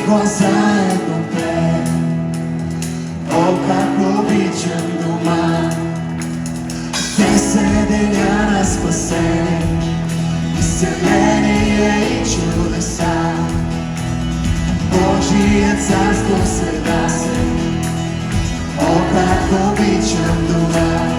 била заедно те. О, как обичам дома, 10 деня на спасение, изцеление и чудеса. Божие царство среда се. О, как обичам дома.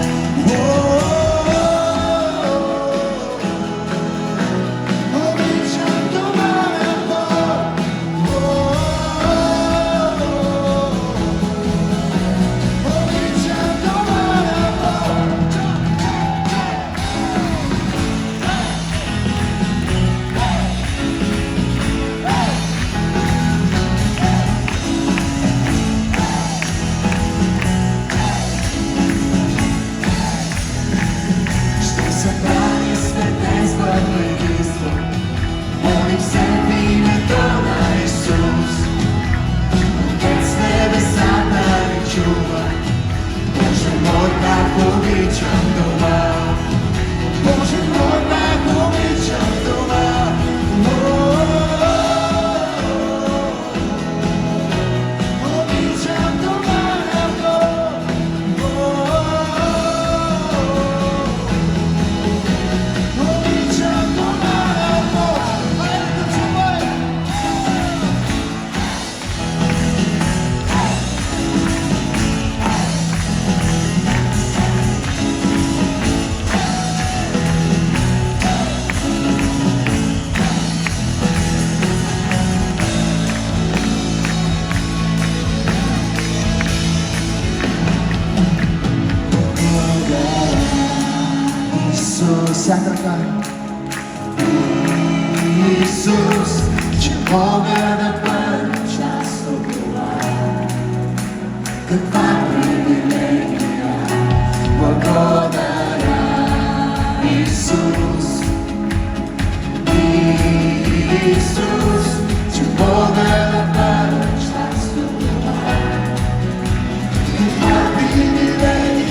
Всяка ръка. Исус, че мога да бъда част от това. Каква привилегия, благодаря, Исус. Исус, че мога да бъда част от това. Каква привилегия,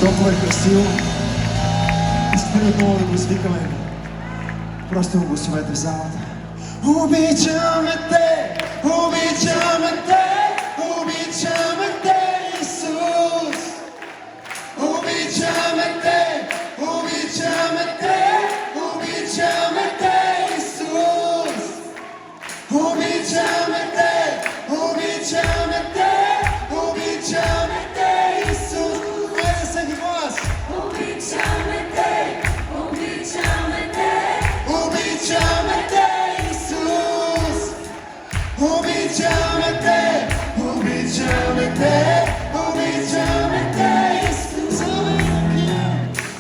толкова е красиво. Искаме отново да го извикаме. Просто го гласовете в залата. Обичаме те, обичаме те, обичаме те, Исус. Обичаме те, обичаме те, обичаме те, Исус. Обичаме те, обичаме те, обичаме те, Исус. Хайде всеки глас. Обичаме те, обичаме те, Обичаме те, Исус. Обичаме те, обичаме те, обичаме те, Исус.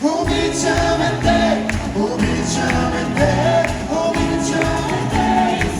Обичаме те, обичаме те, обичаме те, Исус.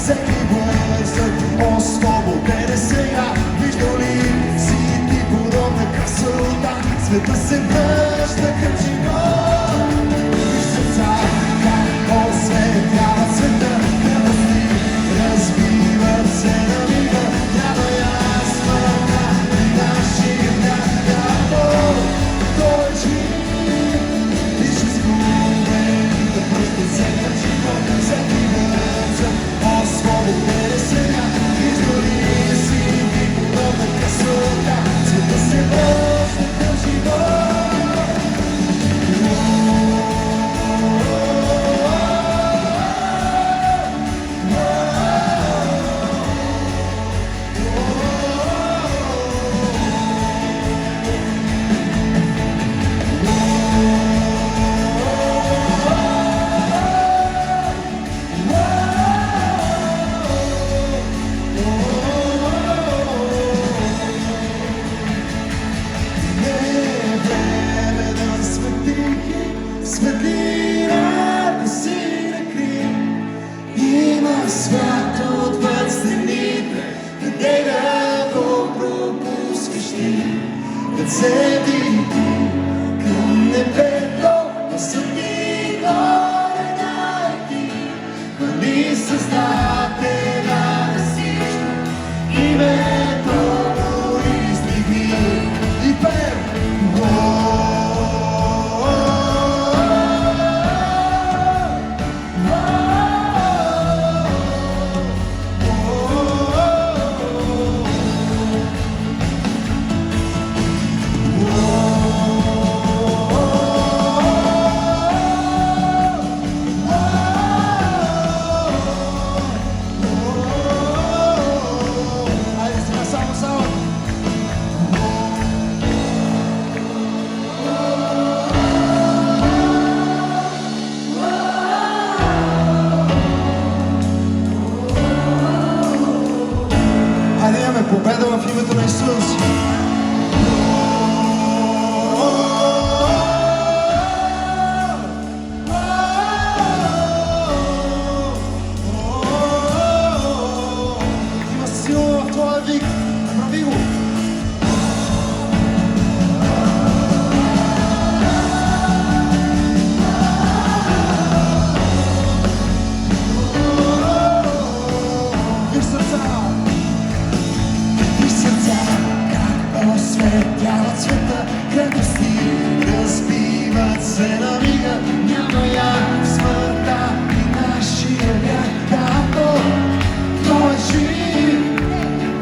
всеки блъсък, освободен е сега. Виждал ли си ти подобна красота? Света се връща към живот. Виж сърца, как осветяват света, крепости разбиват се на мига. Няма ясна и нашия някакво. Той е жив, виж изгубените пръсти се към живот. Всеки блъсък, освободен е сега. Виждал ли си ти подобна красота? Света се връща към живот. Светлината си накри, има свят отвъд стените, къде да го пропускаш ти, да се види към небето, на съдни горе найти, хвали Създателя на всичко, името му издигни и пеем. Хайде имаме победа в името на Исус. Има сила в твоя вик. Направи го. Виж сърца. Осветяват света, крепости разбиват се на мига. Няма я в смъртта и нашия вяк. Като той е жив,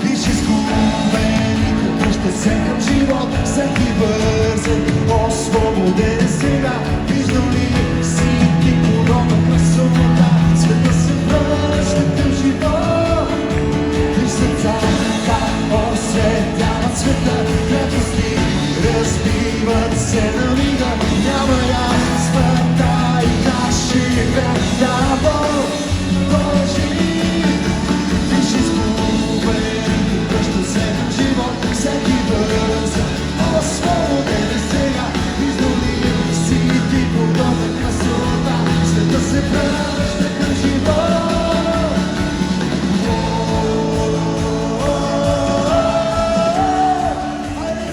виж изгубените връщат се към живот. Всеки бързен, освободен е сега. Виждал ли си ти подобна красота? Света се връща към живот. Виж сърца, как осветяват света, крепости разбиват се на мига. Няма яснота и нашия век на Бог. Той е жив, виж изгубените връщат се към живот. Всеки бърза, освободен е сега. Виждал ли си ти подобна красота? Света се връща към живот. Хайде!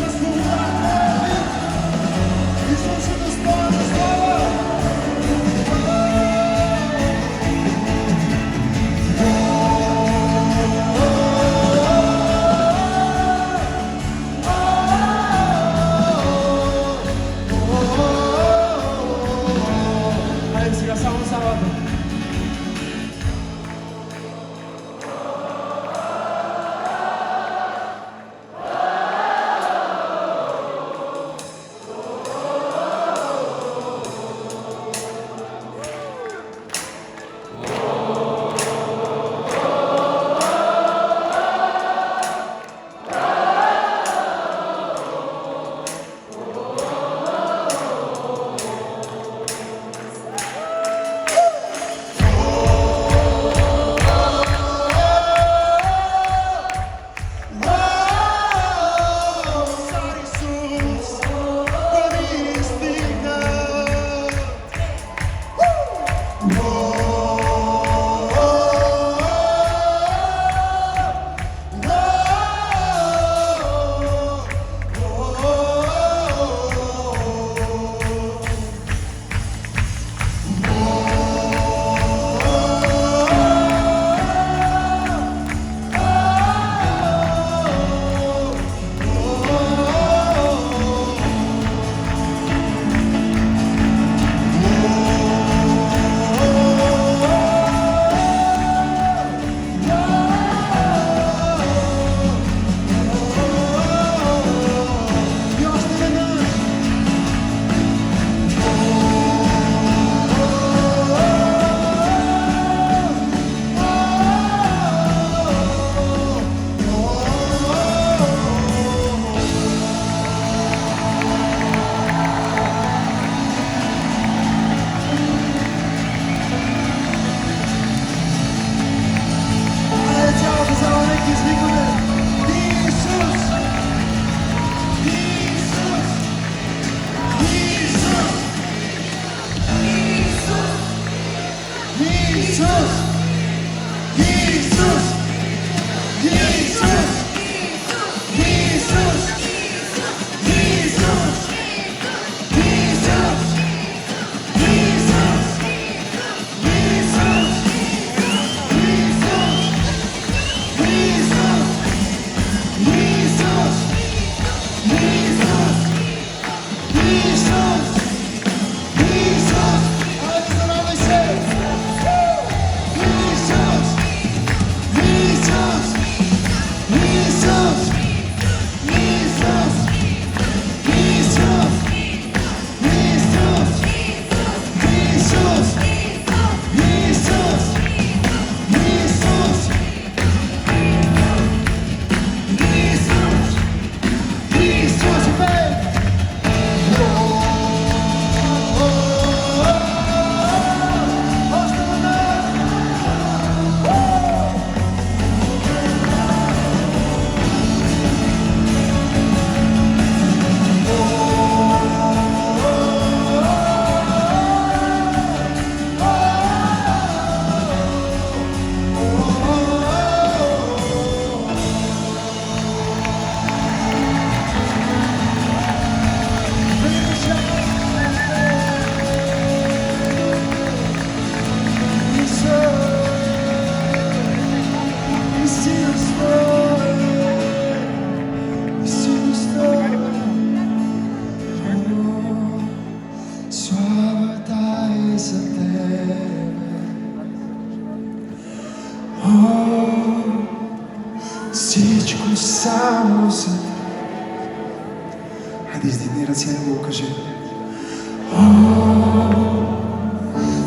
Хайде, издигни ръце и го кажи.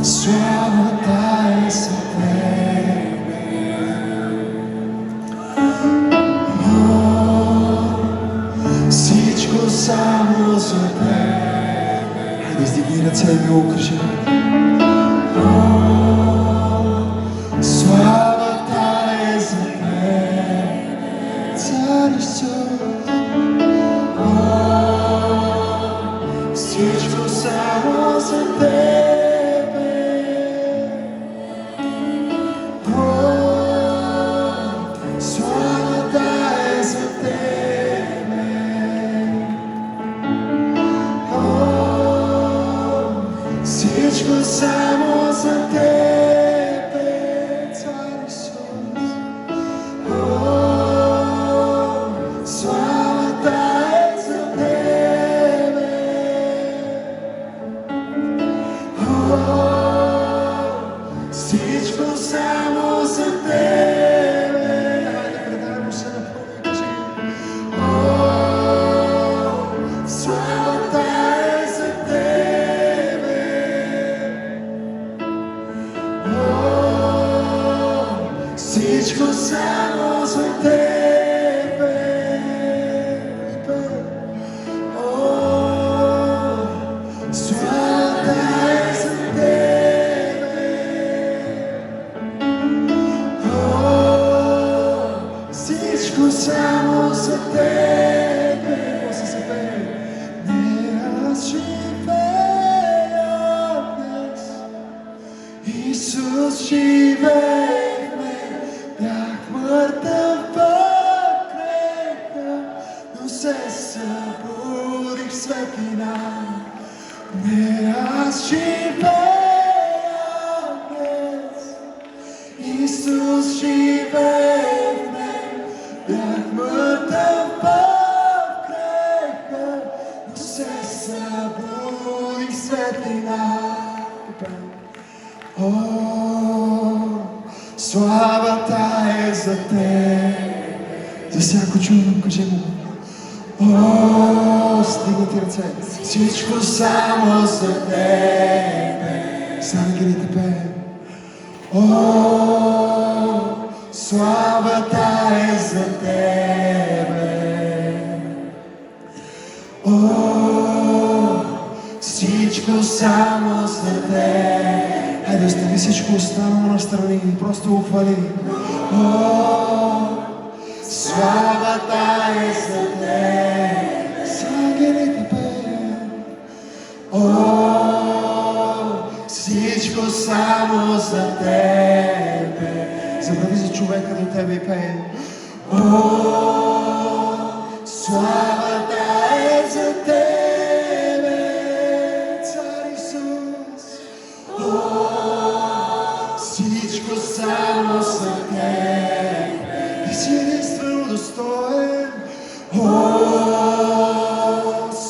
Славата е за Тебе. Всичко само за Тебе. Хайде, издигни ръце и го кажи. Славата е за Тебе, Цар Исус. Всичко само за Тебе. Славата е за Тебе. Всичко само за Тебе, Цар Исус. Славата е за Тебе. Всичко само за Тебе. Хайде, предай му се напълно и кажи. Славата е за Тебе. Всичко само за Тебе. Славата е за Тебе. Всичко само за Тебе. После за Тебе. Не аз живея днес, Исус живееме. Бях мъртъв в греха, но се събудих в светлина. Не аз живея днес, Исус живееме. Бях мъртъв в греха, но се събудих в светлина. Славата е за Тебе. За всяко чудо, кажи му. Стигна ти ръце. Всичко само за Тебе. С ангелите пеем. Славата е за Тебе. Всичко само за Тебе. Хайде, остави всичко останало на страни и просто го хвали. Славата е за Тебе. С ангелите пеем. Всичко само за Тебе. Забрави за човека до Тебе и пеем. Славата е за Тебе, Цар Исус. Всичко само за Тебе. Ти си единствено достоен.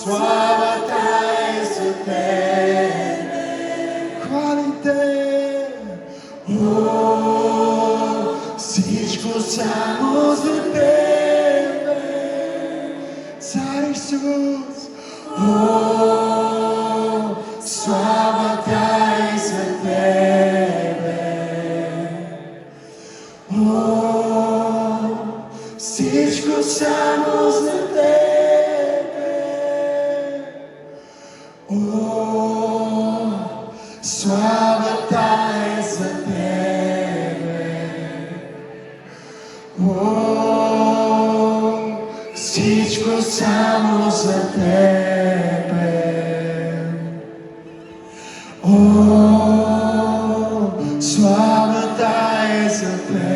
Славата е за Тебе. Хвали Те. Всичко само за Тебе, Цар Исус. Славата е за Тебе. Всичко само за Тебе. Славата е за Тебе. Всичко само за Тебе. Славата е за Тебе.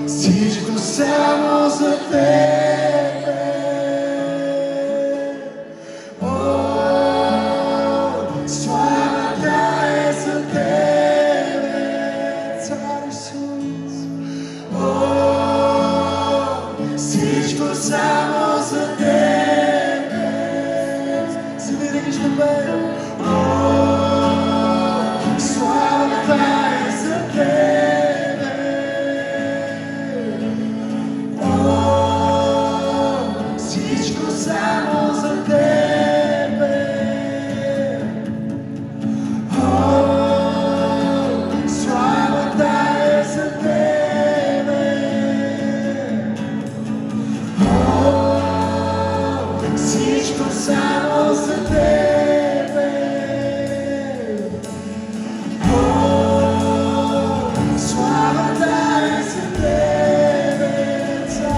Всичко само за Тебе. Славата е за Тебе, Цар Исус. Всичко само за Тебе. Завинаги ще пеем.